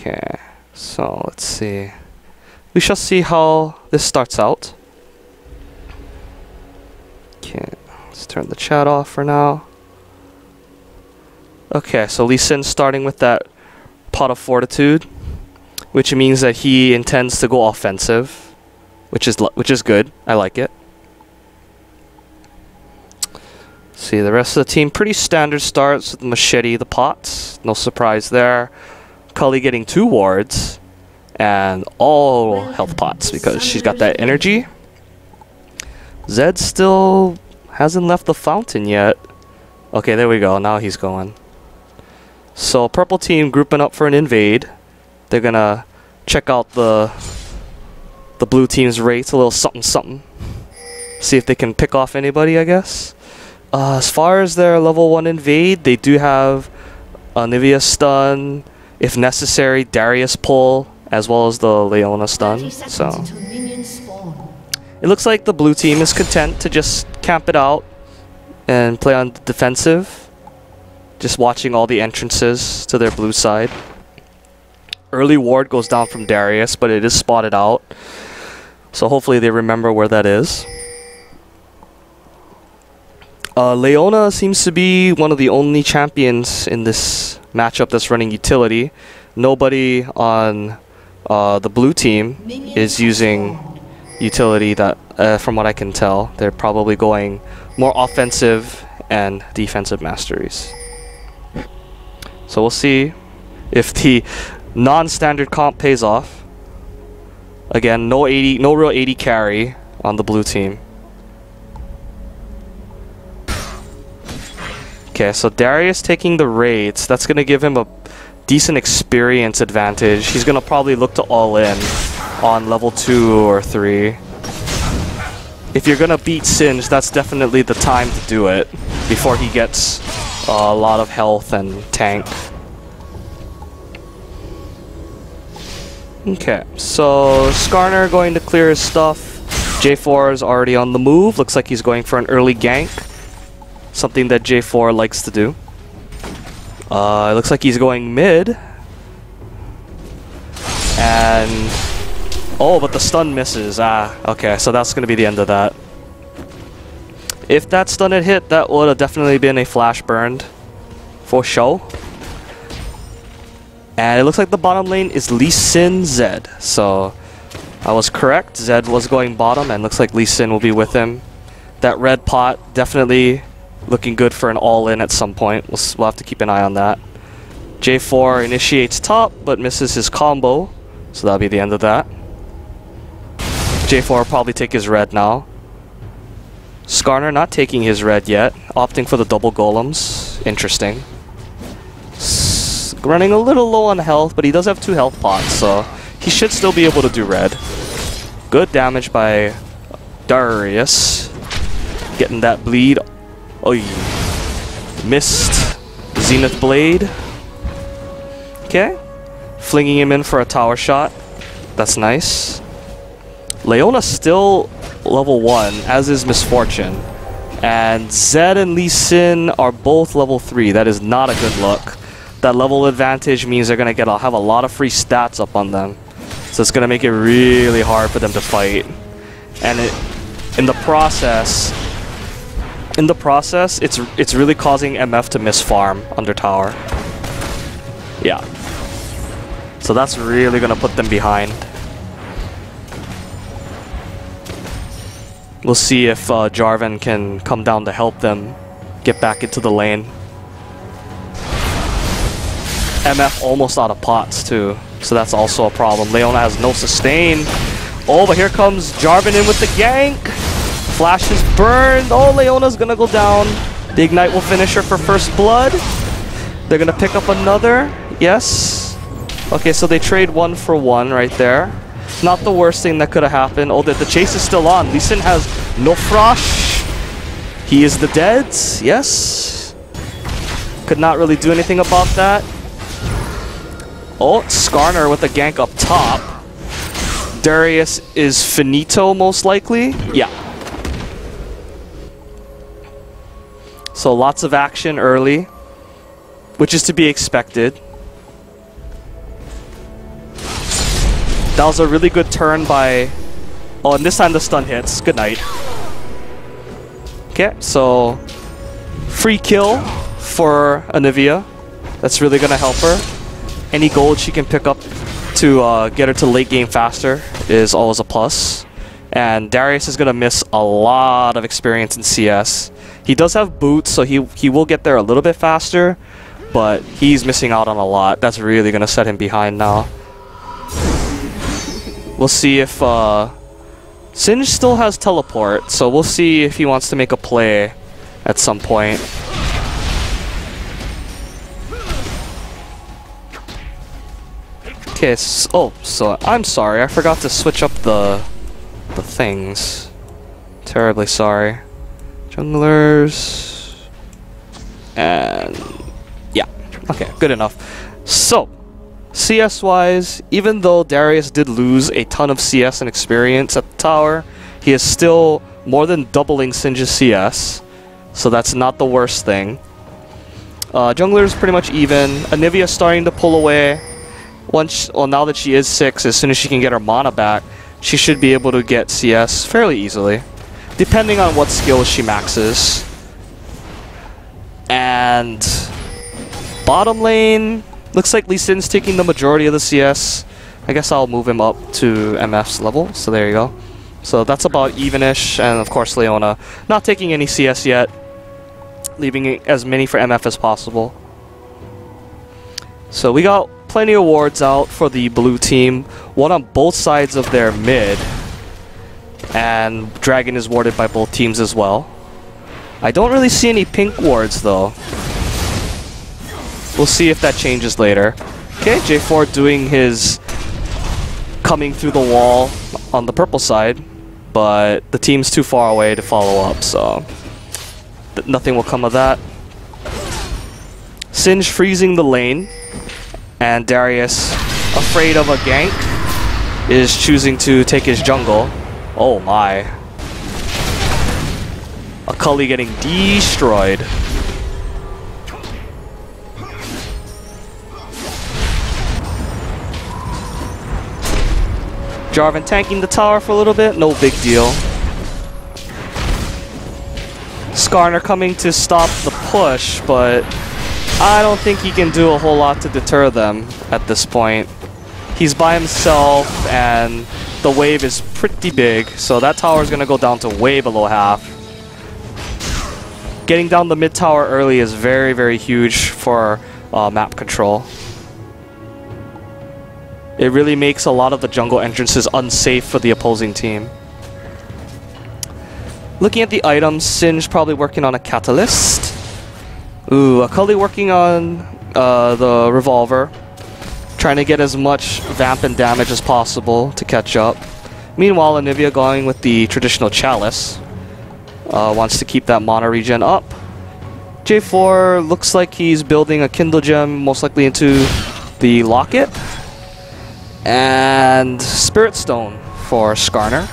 Okay, so let's see. We shall see how this starts out. Okay, let's turn the chat off for now. Okay, so Lee Sin starting with that Pot of Fortitude, which means that he intends to go offensive, which is good. I like it. See, the rest of the team, pretty standard starts with the Machete, the pots. No surprise there. Cully getting 2 wards and all health pots because she's got that energy. Zed still hasn't left the fountain yet. Okay, there we go. Now he's going. So purple team grouping up for an invade. They're gonna check out the blue team's rates, a little something something. See if they can pick off anybody, I guess. As far as their level 1 invade, they do have Nivea stun, if necessary, Darius pull, as well as the Leona stun. So it looks like the blue team is content to just camp it out and play on the defensive. Just watching all the entrances to their blue side. Early ward goes down from Darius, but it is spotted out. So hopefully they remember where that is. Leona seems to be one of the only champions in this matchup that's running utility. Nobody on the blue team is using utility that, from what I can tell. They're probably going more offensive and defensive masteries. So we'll see if the non-standard comp pays off. Again, no real 80 carry on the blue team. Okay, so Darius taking the raids, that's going to give him a decent experience advantage. He's going to probably look to all in on level 2 or 3. If you're going to beat Singe, that's definitely the time to do it before he gets a lot of health and tank. Okay, so Skarner going to clear his stuff. J4 is already on the move. Looks like he's going for an early gank. Something that J4 likes to do. It looks like he's going mid. And... oh, but the stun misses. Okay, so that's going to be the end of that. If that stun had hit, that would have definitely been a flash burned. For sure. And it looks like the bottom lane is Lee Sin Zed. So, I was correct. Zed was going bottom, and looks like Lee Sin will be with him. That red pot definitely looking good for an all-in at some point. We'll have to keep an eye on that. J4 initiates top, but misses his combo. So that'll be the end of that. J4 will probably take his red now. Skarner not taking his red yet. Opting for the double golems. Interesting. Running a little low on health, but he does have 2 health pots, so he should still be able to do red. Good damage by Darius. Getting that bleed. Oh, missed Zenith Blade. Okay. Flinging him in for a tower shot. That's nice. Leona's still level 1, as is Misfortune. And Zed and Lee Sin are both level 3. That is not a good look. That level advantage means they're going to have a lot of free stats up on them. So it's going to make it really hard for them to fight. And in the process, it's really causing MF to miss farm under tower. Yeah. So that's really going to put them behind. We'll see if Jarvan can come down to help them get back into the lane. MF almost out of pots too, so that's also a problem. Leona has no sustain. Oh, but here comes Jarvan in with the gank. Flash is burned. Oh, Leona's gonna go down. The Ignite will finish her for first blood. They're gonna pick up another. Yes. Okay, so they trade 1 for 1 right there. Not the worst thing that could have happened. Oh, the chase is still on. Lee Sin has no frosh. He is the deads. Yes. Could not really do anything about that. Oh, Skarner with a gank up top. Darius is finito, most likely. Yeah. So lots of action early, which is to be expected. That was a really good turn by... Oh, and this time the stun hits. Good night. Okay, so... Free kill for Anivia. That's really gonna help her. Any gold she can pick up to get her to late game faster is always a plus. And Darius is gonna miss a lot of experience in CS. He does have boots, so he will get there a little bit faster, but he's missing out on a lot. That's really gonna set him behind now. We'll see if Singe still has teleport, so we'll see if he wants to make a play at some point. Okay, so I'm sorry, I forgot to switch up the things. Terribly sorry. Junglers. And yeah, okay, good enough. So, CS-wise, even though Darius did lose a ton of CS and experience at the tower, he is still more than doubling Singe's CS, so that's not the worst thing. Jungler's pretty much even. Anivia starting to pull away. Well, now that she is 6, as soon as she can get her mana back, she should be able to get CS fairly easily, depending on what skills she maxes. And bottom lane, looks like Lee Sin's taking the majority of the CS. I guess I'll move him up to MF's level, so there you go. So that's about even-ish, and of course Leona not taking any CS yet, leaving as many for MF as possible. So we got plenty of wards out for the blue team, one on both sides of their mid, and Dragon is warded by both teams as well. I don't really see any pink wards though. We'll see if that changes later. Okay, J4 doing his coming through the wall on the purple side, but the team's too far away to follow up, so nothing will come of that. Singe freezing the lane, and Darius, afraid of a gank, is choosing to take his jungle. Oh my. Akali getting destroyed. Jarvan tanking the tower for a little bit, no big deal. Skarner coming to stop the push, but I don't think he can do a whole lot to deter them at this point. He's by himself, and the wave is pretty big, so that tower is going to go down to way below half. Getting down the mid tower early is very, very huge for map control. It really makes a lot of the jungle entrances unsafe for the opposing team. Looking at the items, Singe probably working on a catalyst. Ooh, Akali working on the revolver, trying to get as much vamp and damage as possible to catch up. Meanwhile, Anivia going with the traditional chalice. Wants to keep that mana regen up. J4 looks like he's building a Kindle Gem, most likely into the locket. And Spirit Stone for Skarner.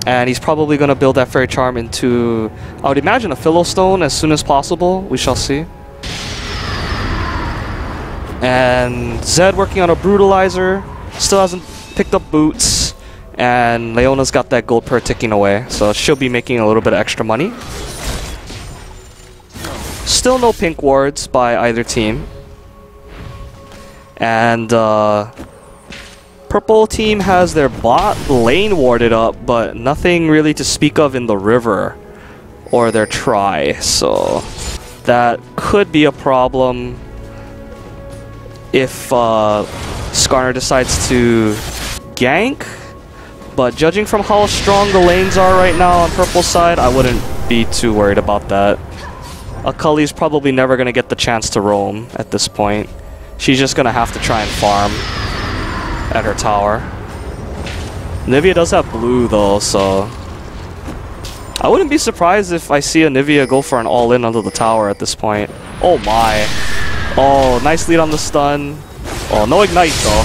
And he's probably going to build that Fairy Charm into, I would imagine, a Philo Stone as soon as possible. We shall see. And Zed working on a Brutalizer. Still hasn't picked up boots. And Leona's got that gold per ticking away. So she'll be making a little bit of extra money. Still no pink wards by either team. And purple team has their bot lane warded up, but nothing really to speak of in the river or their try, so that could be a problem if Skarner decides to gank, but judging from how strong the lanes are right now on purple side, I wouldn't be too worried about that. Akali's probably never going to get the chance to roam at this point. She's just going to have to try and farm at her tower. Anivia does have blue though, so I wouldn't be surprised if I see Anivia go for an all-in under the tower at this point. Oh my. Oh, nice lead on the stun. Oh, no ignite though.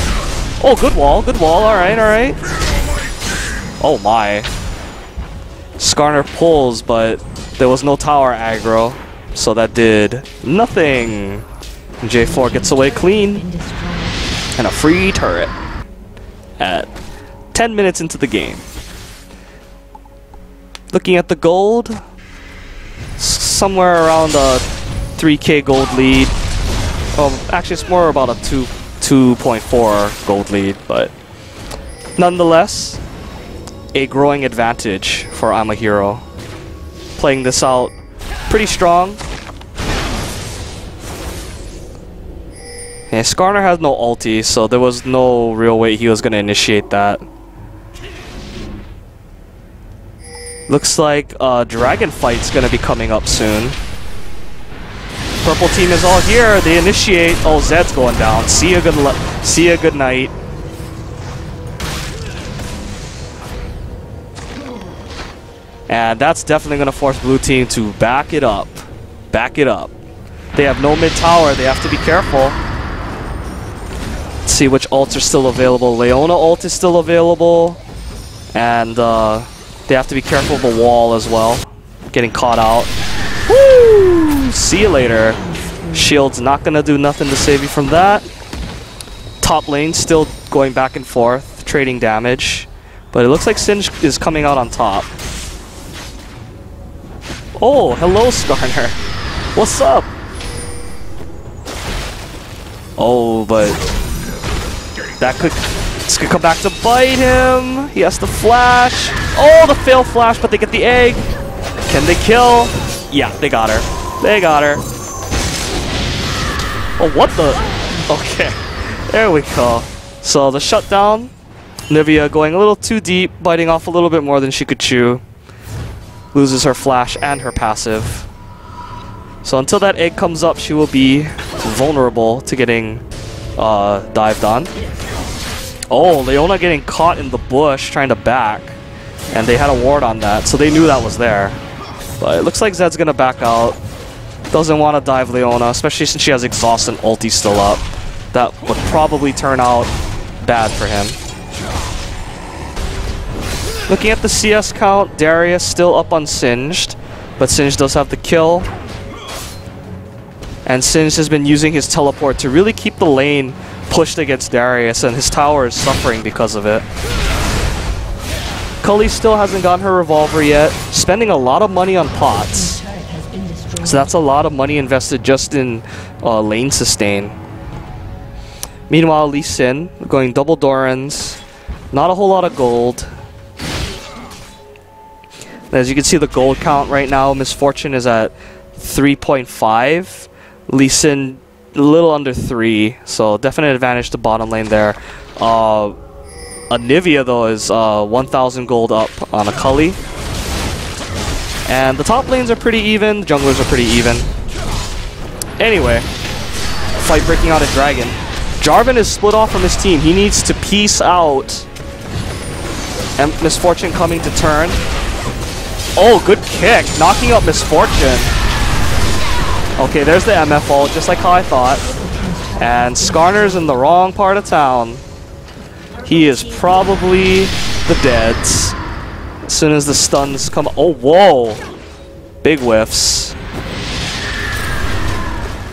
Oh, good wall, alright, alright. Oh my. Skarner pulls, but there was no tower aggro, so that did nothing. J4 gets away clean. And a free turret. at 10 minutes into the game. Looking at the gold, somewhere around a 3k gold lead. Actually, it's more about a 2.4 gold lead, but nonetheless, a growing advantage for I'm a Hero. Playing this out pretty strong. And Skarner has no ulti, so there was no real way he was going to initiate that. Looks like Dragon Fight's going to be coming up soon. Purple team is all here. They initiate. Oh, Zed's going down. See ya, good night. And that's definitely going to force blue team to back it up. Back it up. They have no mid tower. They have to be careful. Let's see which ults are still available. Leona ult is still available. And they have to be careful of the wall as well. Getting caught out. Woo! See you later. Shield's not going to do nothing to save you from that. Top lane still going back and forth, trading damage. But it looks like Singe is coming out on top. Oh, hello, Skarner. What's up? Oh, but this could come back to bite him. He has to flash. Oh, the fail flash, but they get the egg. Can they kill? Yeah, they got her. They got her. Oh, what the? Okay, there we go. So the shutdown. Nivea going a little too deep, biting off a little bit more than she could chew. Loses her flash and her passive. So until that egg comes up, she will be vulnerable to getting dived on. Oh, Leona getting caught in the bush trying to back. And they had a ward on that, so they knew that was there. But it looks like Zed's gonna back out. Doesn't want to dive Leona, especially since she has exhaust and ulti still up. That would probably turn out bad for him. Looking at the CS count, Darius still up on Singed, but Singed does have the kill. And Singed has been using his teleport to really keep the lane pushed against Darius, and his tower is suffering because of it. Cully still hasn't gotten her revolver yet, spending a lot of money on pots. So that's a lot of money invested just in lane sustain. Meanwhile, Lee Sin going double Dorans, not a whole lot of gold. As you can see, the gold count right now, Misfortune is at 3.5. Lee Sin a little under 3, so definite advantage to bottom lane there. Nivea though is 1,000 gold up on a Cully. And the top lanes are pretty even, the junglers are pretty even. Anyway, fight breaking out at Dragon. Jarvan is split off from his team. He needs to peace out. And Misfortune coming to turn. Oh, good kick. Knocking up Misfortune. Okay, there's the MF ult, just like how I thought. And Skarner's in the wrong part of town. He is probably the deads. As soon as the stuns come... Oh, whoa! Big whiffs.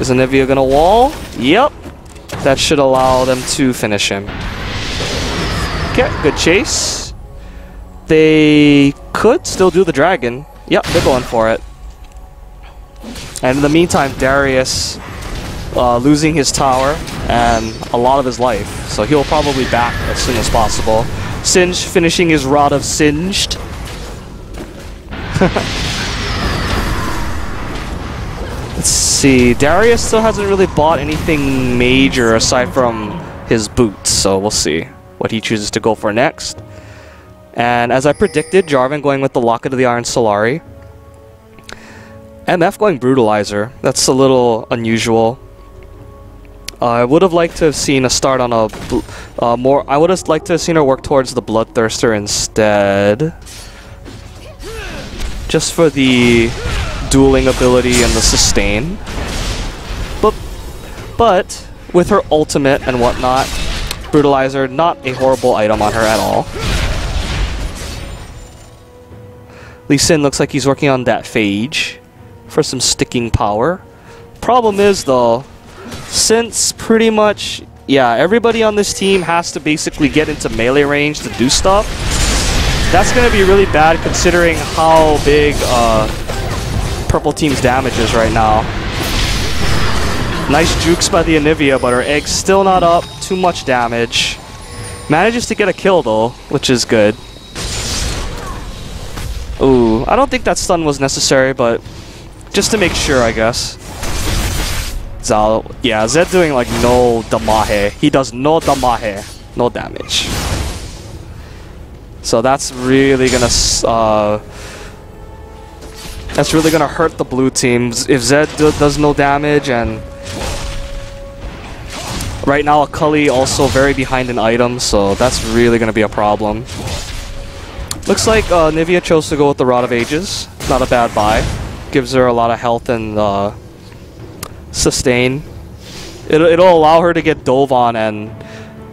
Is Anivia gonna wall? Yep. That should allow them to finish him. Okay, good chase. They could still do the dragon. Yep, they're going for it. And in the meantime, Darius losing his tower and a lot of his life. So he'll probably back as soon as possible. Singe finishing his rod of Singed. Let's see. Darius still hasn't really bought anything major aside from his boots. So we'll see what he chooses to go for next. And as I predicted, Jarvan going with the Locket of the Iron Solari. MF going Brutalizer. That's a little unusual. I would have liked to have seen a start on a more... I would have liked to have seen her work towards the Bloodthirster instead. Just for the dueling ability and the sustain. But with her ultimate and whatnot, Brutalizer, not a horrible item on her at all. Lee Sin looks like he's working on that Phage for some sticking power. Problem is though, since pretty much yeah, everybody on this team has to basically get into melee range to do stuff. That's going to be really bad considering how big purple team's damage is right now. Nice jukes by the Anivia, but her egg's still not up. Too much damage. Manages to get a kill though, which is good. Ooh, I don't think that stun was necessary, but just to make sure, I guess. Zal, yeah, Zed doing like no damahe. He does no damahe, no damage. So that's really gonna hurt the blue teams if Zed does no damage. And right now Akali also very behind in items, so that's really gonna be a problem. Looks like Nivea chose to go with the Rod of Ages. Not a bad buy. Gives her a lot of health and sustain. It'll allow her to get dove on and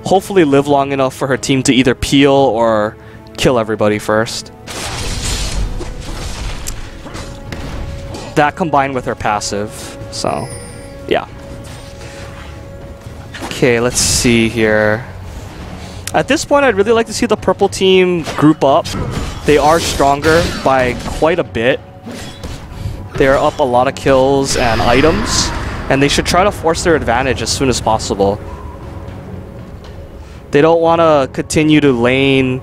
hopefully live long enough for her team to either peel or kill everybody first. That combined with her passive, so yeah. Okay, let's see here. At this point, I'd really like to see the purple team group up. They are stronger by quite a bit. They're up a lot of kills and items, and they should try to force their advantage as soon as possible. They don't want to continue to lane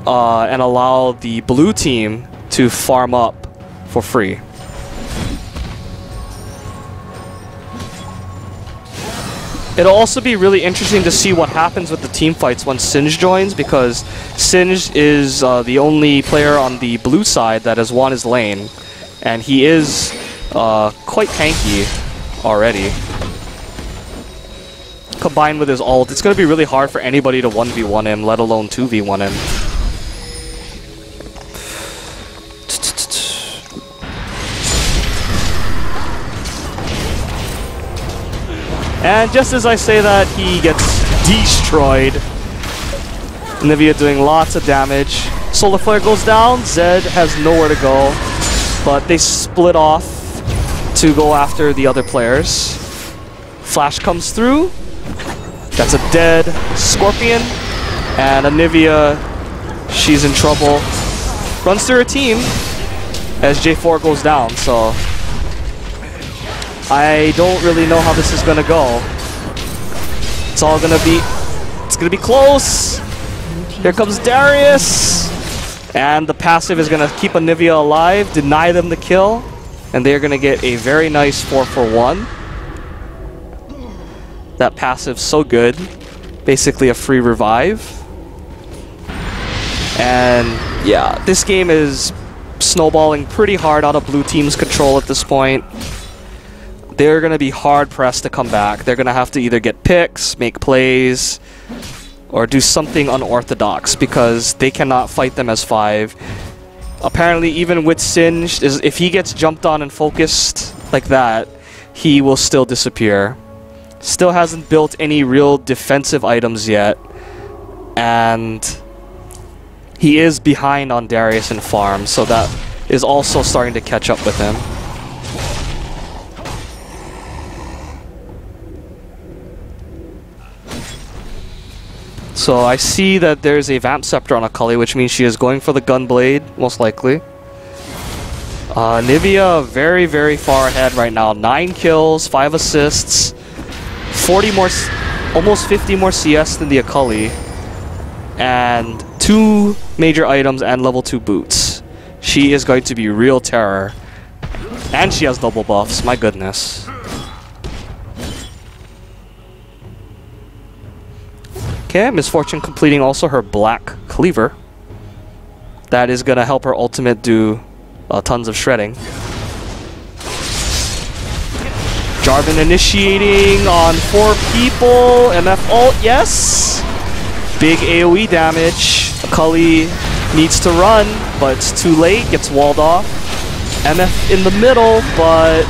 and allow the blue team to farm up for free. It'll also be really interesting to see what happens with the team fights when Singe joins, because Singe is the only player on the blue side that has won his lane, and he is quite tanky already. Combined with his ult, it's going to be really hard for anybody to 1v1 him, let alone 2v1 him. And just as I say that, he gets destroyed. Nivea doing lots of damage. Solar Flare goes down. Zed has nowhere to go, but they split off to go after the other players. Flash comes through. That's a dead Scorpion. And Anivia, she's in trouble. Runs through her team as J4 goes down, so I don't really know how this is gonna go. It's gonna be close. Here comes Darius. And the passive is gonna keep Anivia alive, deny them the kill, and they're gonna get a very nice 4-for-1. That passive's so good. Basically a free revive. And yeah, this game is snowballing pretty hard out of blue team's control at this point. They're going to be hard-pressed to come back. They're going to have to either get picks, make plays, or do something unorthodox, because they cannot fight them as 5. Apparently, even with Singed, if he gets jumped on and focused like that, he will still disappear. Still hasn't built any real defensive items yet, and he is behind on Darius in farm, so that is also starting to catch up with him. So I see that there's a Vamp Scepter on Akali, which means she is going for the Gunblade, most likely. Nivea very, very far ahead right now. 9 kills, 5 assists, 40 more, almost 50 more CS than the Akali, and 2 major items and level 2 boots. She is going to be real terror. And she has double buffs, my goodness. Okay, Misfortune completing also her Black Cleaver. That is gonna help her ultimate do tons of shredding. Jarvan initiating on 4 people. MF ult, yes! Big AoE damage. Akali needs to run, but it's too late, gets walled off. MF in the middle, but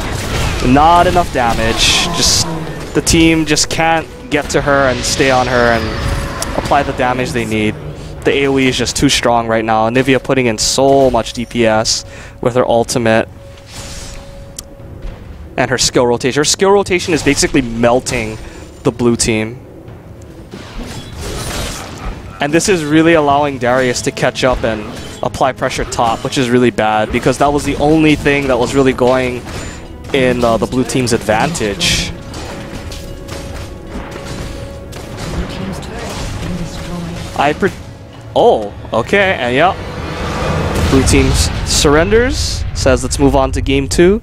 not enough damage. Just the team just can't get to her and stay on her and apply the damage they need. The AoE is just too strong right now. Nivea putting in so much DPS with her ultimate and her skill rotation. Her skill rotation is basically melting the blue team. And this is really allowing Darius to catch up and apply pressure top, which is really bad because that was the only thing that was really going in the blue team's advantage. Oh, okay, and yeah. Blue team surrenders, says let's move on to game 2.